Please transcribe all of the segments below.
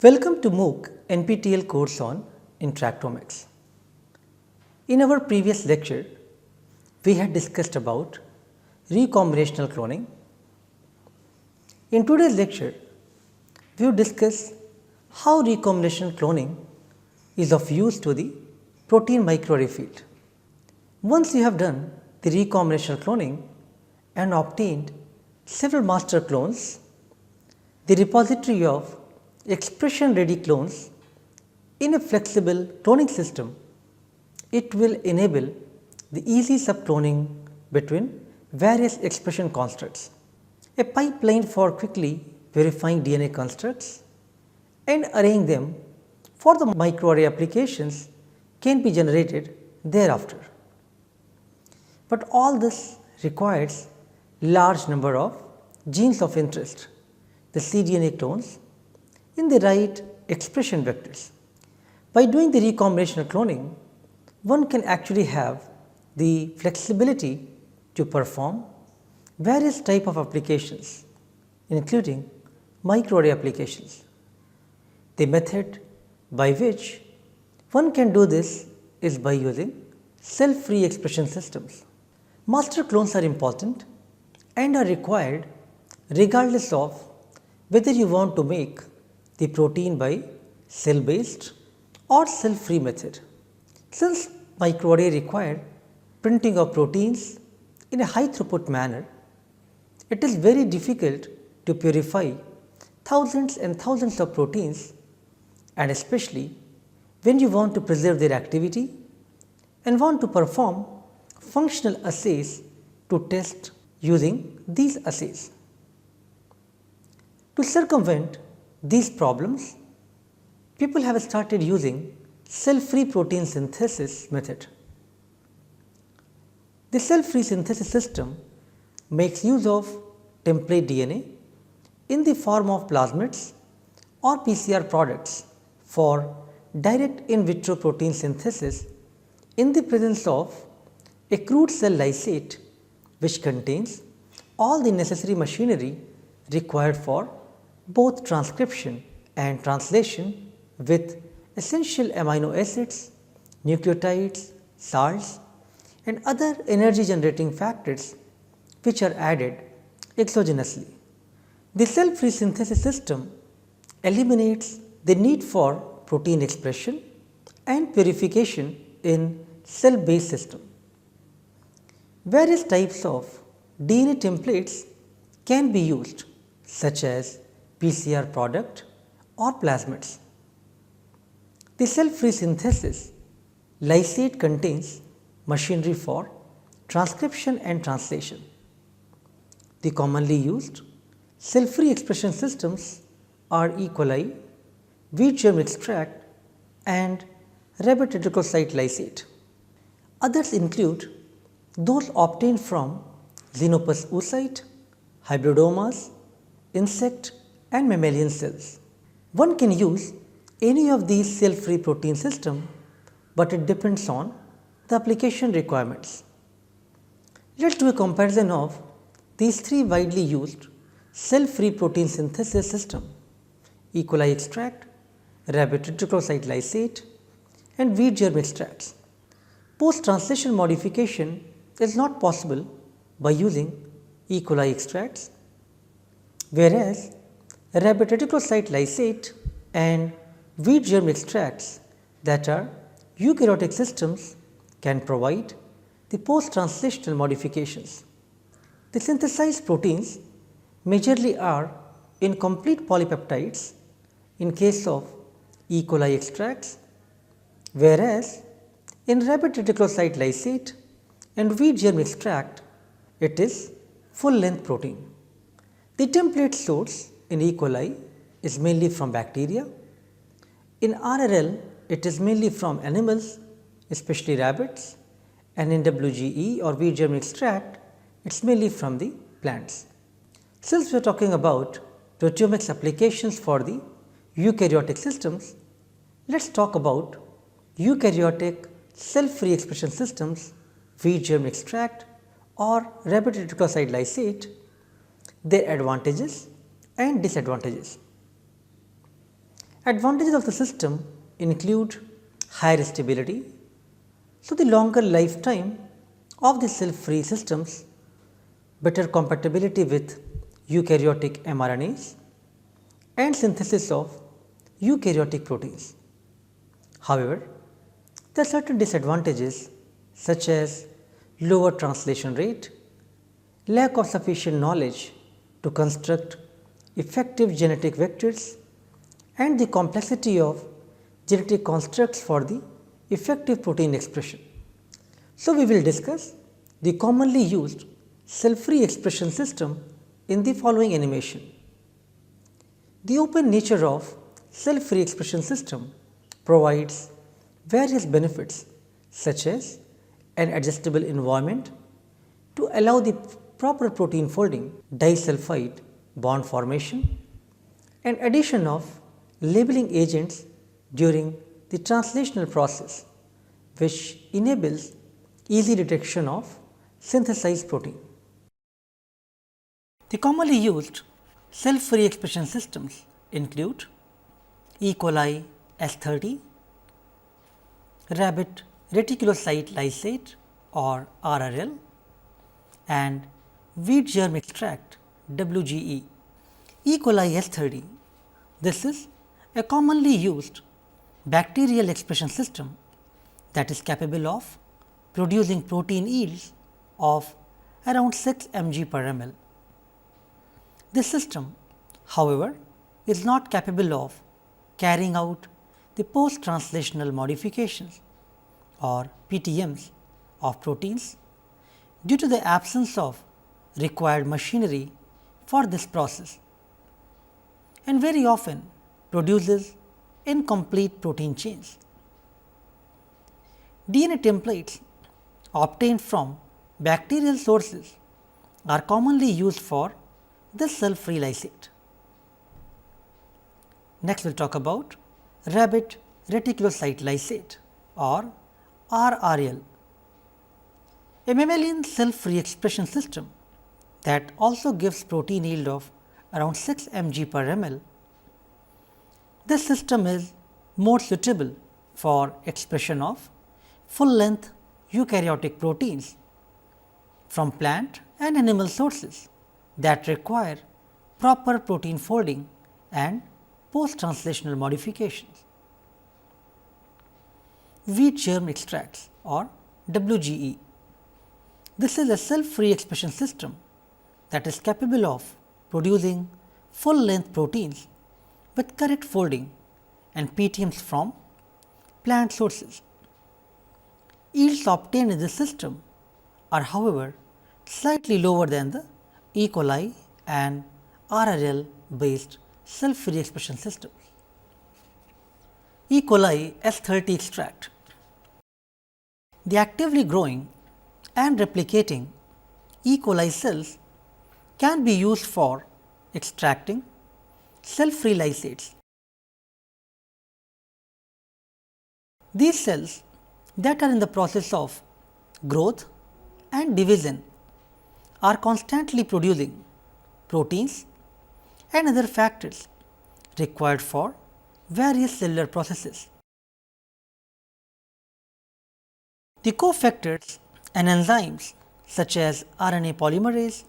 Welcome to MOOC NPTEL course on Interactomics. In our previous lecture, we had discussed about recombinational cloning. In today's lecture, we will discuss how recombinational cloning is of use to the protein microarray field. Once you have done the recombinational cloning and obtained several master clones, the repository of expression ready clones in a flexible cloning system, it will enable the easy subcloning between various expression constructs, a pipeline for quickly verifying DNA constructs and arraying them for the microarray applications can be generated thereafter. But all this requires large number of genes of interest, the cDNA clones, in the right expression vectors. By doing the recombinational cloning, one can actually have the flexibility to perform various type of applications, including microarray applications. The method by which one can do this is by using cell-free expression systems. Master clones are important and are required regardless of whether you want to make the protein by cell based or cell free method. Since microarray require printing of proteins in a high throughput manner, it is very difficult to purify thousands and thousands of proteins, and especially when you want to preserve their activity and want to perform functional assays to test using these assays. To circumvent these problems, people have started using cell-free protein synthesis method. The cell-free synthesis system makes use of template DNA in the form of plasmids or PCR products for direct in vitro protein synthesis in the presence of a crude cell lysate, which contains all the necessary machinery required for both transcription and translation with essential amino acids, nucleotides, salts and other energy generating factors which are added exogenously. The cell-free synthesis system eliminates the need for protein expression and purification in cell-based system. Various types of DNA templates can be used, such as PCR product or plasmids. The cell-free synthesis lysate contains machinery for transcription and translation. The commonly used cell-free expression systems are E. coli, wheat germ extract and rabbit reticulocyte lysate. Others include those obtained from Xenopus oocyte, hybridomas, insect and mammalian cells. One can use any of these cell-free protein system, but it depends on the application requirements. Let us do a comparison of these three widely used cell-free protein synthesis system: E. coli extract, rabbit reticulocyte lysate and wheat germ extracts. Post-translation modification is not possible by using E. coli extracts, whereas rabbit reticulocyte lysate and wheat germ extracts that are eukaryotic systems can provide the post-translational modifications. The synthesized proteins majorly are incomplete polypeptides in case of E. coli extracts, whereas in rabbit reticulocyte lysate and wheat germ extract it is full length protein. The template source in E. coli is mainly from bacteria. In RRL, it is mainly from animals, especially rabbits, and in WGE or wheat germ extract, it is mainly from the plants. Since we are talking about proteomics applications for the eukaryotic systems, let us talk about eukaryotic cell-free expression systems, wheat germ extract or rabbit reticulocyte lysate, their advantages and disadvantages. Advantages of the system include higher stability. So, the longer lifetime of the cell-free systems, better compatibility with eukaryotic mRNAs and synthesis of eukaryotic proteins. However, there are certain disadvantages such as lower translation rate, lack of sufficient knowledge to construct effective genetic vectors, and the complexity of genetic constructs for the effective protein expression. So, we will discuss the commonly used cell-free expression system in the following animation. The open nature of cell-free expression system provides various benefits such as an adjustable environment to allow the proper protein folding, disulfide bond formation, and addition of labeling agents during the translational process, which enables easy detection of synthesized protein. The commonly used cell-free expression systems include E. coli S30, rabbit reticulocyte lysate or RRL, and wheat germ extract WGE. E. coli S30, this is a commonly used bacterial expression system that is capable of producing protein yields of around 6 mg per ml. This system, however, is not capable of carrying out the post-translational modifications or PTMs of proteins due to the absence of required machinery for this process, and very often produces incomplete protein chains. DNA templates obtained from bacterial sources are commonly used for this cell-free lysate. Next, we will talk about rabbit reticulocyte lysate or RRL, a mammalian cell-free expression system that also gives protein yield of around 6 mg per ml. This system is more suitable for expression of full-length eukaryotic proteins from plant and animal sources that require proper protein folding and post-translational modifications. Wheat germ extracts or WGE. This is a cell-free expression system that is capable of producing full-length proteins with correct folding and PTMs from plant sources. Yields obtained in this system are, however, slightly lower than the E. coli and RRL based cell-free expression systems. E. coli S30 extract. The actively growing and replicating E. coli cells can be used for extracting cell-free lysates. These cells that are in the process of growth and division are constantly producing proteins and other factors required for various cellular processes. The cofactors and enzymes such as RNA polymerase,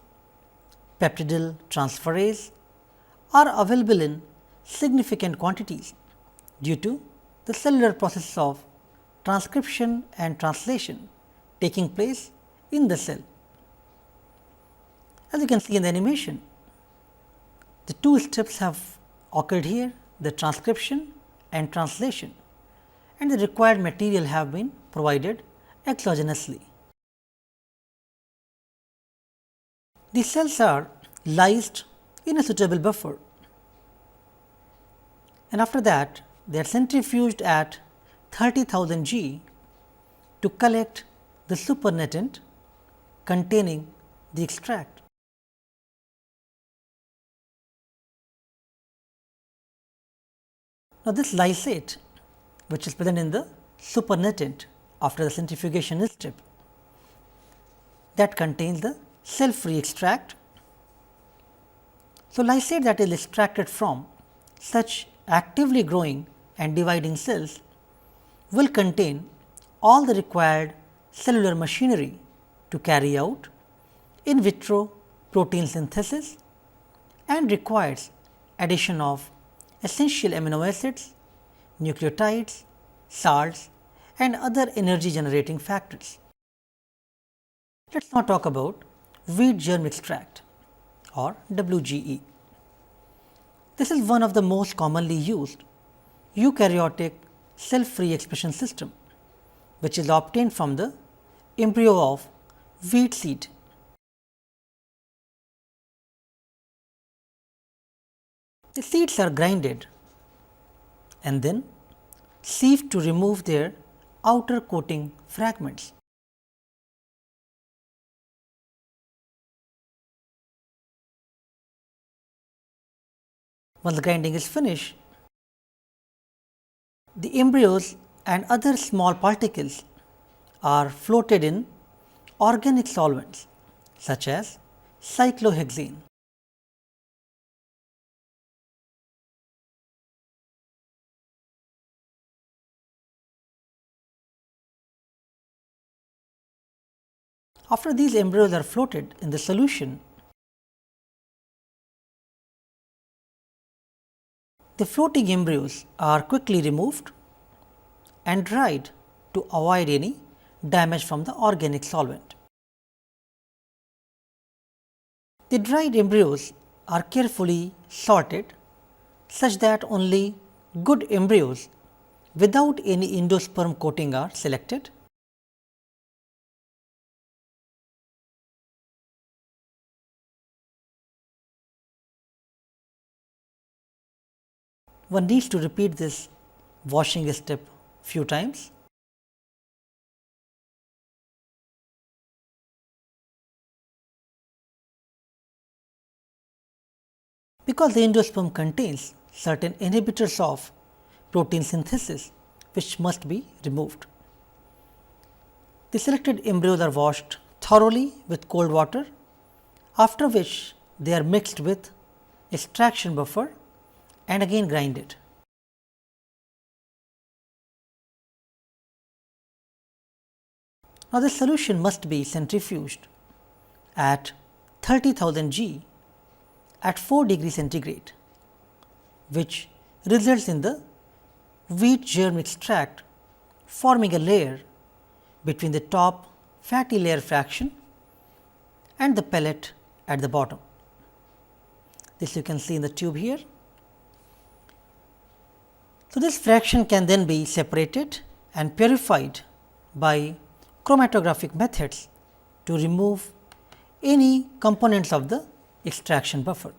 peptidyl transferase are available in significant quantities due to the cellular process of transcription and translation taking place in the cell. As you can see in the animation, the two steps have occurred here, the transcription and translation, and the required material have been provided exogenously. The cells are lysed in a suitable buffer, and after that they are centrifuged at 30,000 G to collect the supernatant containing the extract. Now, this lysate which is present in the supernatant after the centrifugation step that contains the cell-free extract. So, lysate that is extracted from such actively growing and dividing cells will contain all the required cellular machinery to carry out in vitro protein synthesis and requires addition of essential amino acids, nucleotides, salts and other energy generating factors. Let us now talk about wheat germ extract or WGE. This is one of the most commonly used eukaryotic cell free expression system, which is obtained from the embryo of wheat seed. The seeds are grinded and then sieved to remove their outer coating fragments. Once the grinding is finished, the embryos and other small particles are floated in organic solvents such as cyclohexane. After these embryos are floated in the solution, the floating embryos are quickly removed and dried to avoid any damage from the organic solvent. The dried embryos are carefully sorted such that only good embryos without any endosperm coating are selected. One needs to repeat this washing step few times. Because the endosperm contains certain inhibitors of protein synthesis which must be removed. The selected embryos are washed thoroughly with cold water, after which they are mixed with extraction buffer and again grinded. Now, this solution must be centrifuged at 30,000 G at 4 degree centigrade, which results in the wheat germ extract forming a layer between the top fatty layer fraction and the pellet at the bottom. This you can see in the tube here. So, this fraction can then be separated and purified by chromatographic methods to remove any components of the extraction buffer.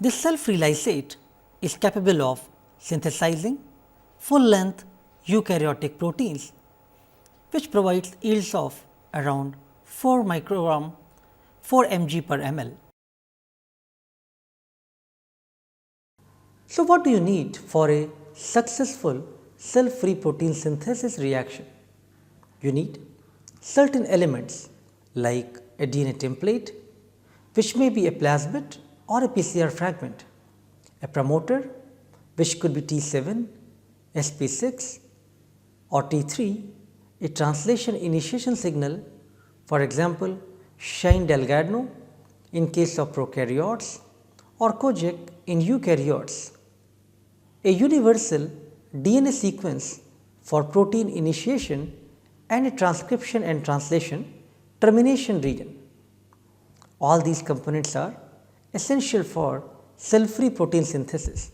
This cell-free lysate is capable of synthesizing full-length eukaryotic proteins, which provides yields of around 4 microgram 4 mg per ml. So, what do you need for a successful cell-free protein synthesis reaction? You need certain elements like a DNA template, which may be a plasmid or a PCR fragment, a promoter which could be T7, sp6 or T3, a translation initiation signal, for example, Shine Delgado in case of prokaryotes or Kojak in eukaryotes, a universal DNA sequence for protein initiation and a transcription and translation termination region. All these components are essential for cell-free protein synthesis.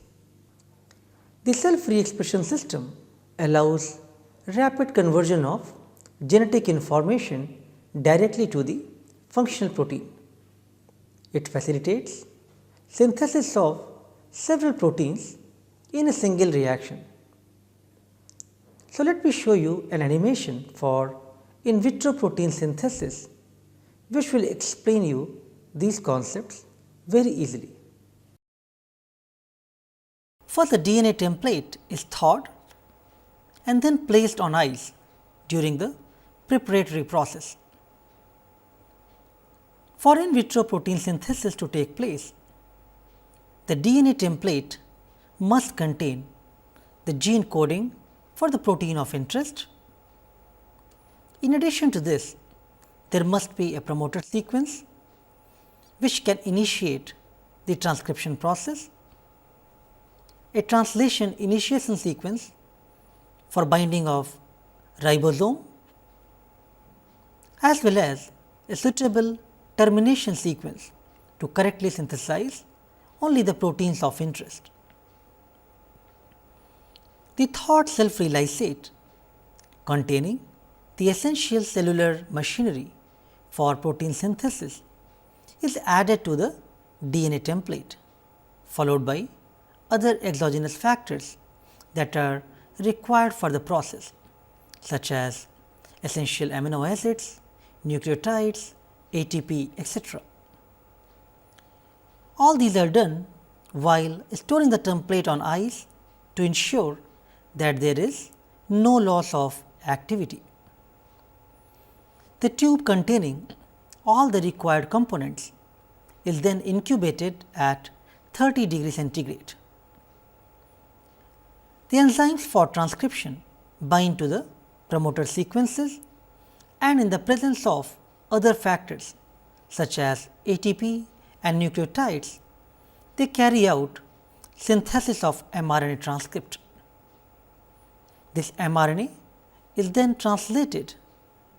The cell-free expression system allows rapid conversion of genetic information directly to the functional protein. It facilitates synthesis of several proteins in a single reaction. So, let me show you an animation for in vitro protein synthesis, which will explain you these concepts very easily. First, the DNA template is thawed and then placed on ice during the preparatory process. For in vitro protein synthesis to take place, The DNA template must contain the gene coding for the protein of interest. In addition to this, there must be a promoter sequence which can initiate the transcription process, a translation initiation sequence for binding of ribosome, as well as a suitable termination sequence to correctly synthesize only the proteins of interest. The thawed cell-free lysate containing the essential cellular machinery for protein synthesis is added to the DNA template, followed by other exogenous factors that are required for the process, such as essential amino acids, nucleotides, ATP, etc. All these are done while storing the template on ice to ensure that there is no loss of activity. The tube containing all the required components is then incubated at 30 degrees centigrade. The enzymes for transcription bind to the promoter sequences, and in the presence of other factors such as ATP and nucleotides, they carry out synthesis of mRNA transcript. This mRNA is then translated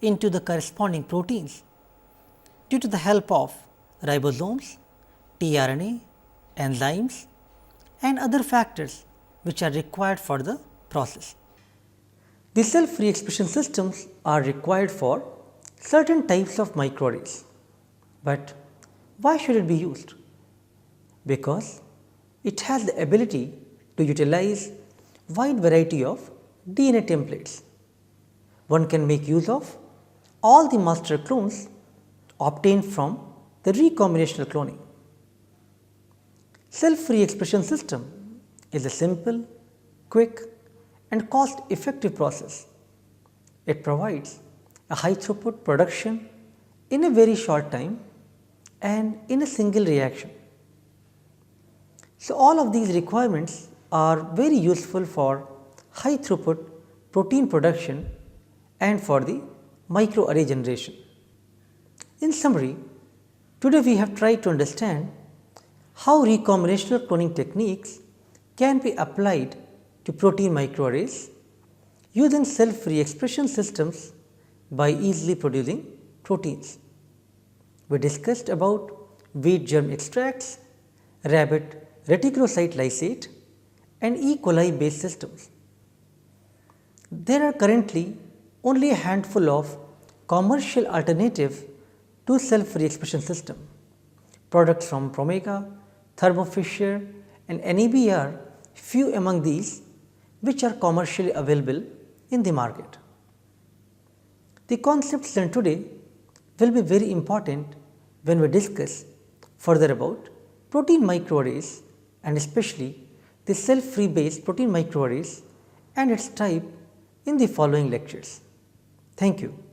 into the corresponding proteins due to the help of ribosomes, tRNA, enzymes and other factors which are required for the process. The cell-free expression systems are required for certain types of microarrays, but why should it be used? Because it has the ability to utilize wide variety of DNA templates. One can make use of all the master clones obtained from the recombinational cloning. Cell-free expression system is a simple, quick and cost effective process. It provides a high throughput production in a very short time and in a single reaction. So, all of these requirements are very useful for high throughput protein production and for the microarray generation. In summary, today we have tried to understand how recombinational cloning techniques can be applied to protein microarrays using cell-free expression systems by easily producing proteins. We discussed about wheat germ extracts, rabbit reticulocyte lysate and E. coli based systems. There are currently only a handful of commercial alternatives to cell-free expression system. Products from Promega, Thermo Fisher and NEB are few among these which are commercially available in the market. The concepts learned today will be very important when we discuss further about protein microarrays and especially the cell-free based protein microarrays and its type in the following lectures. Thank you.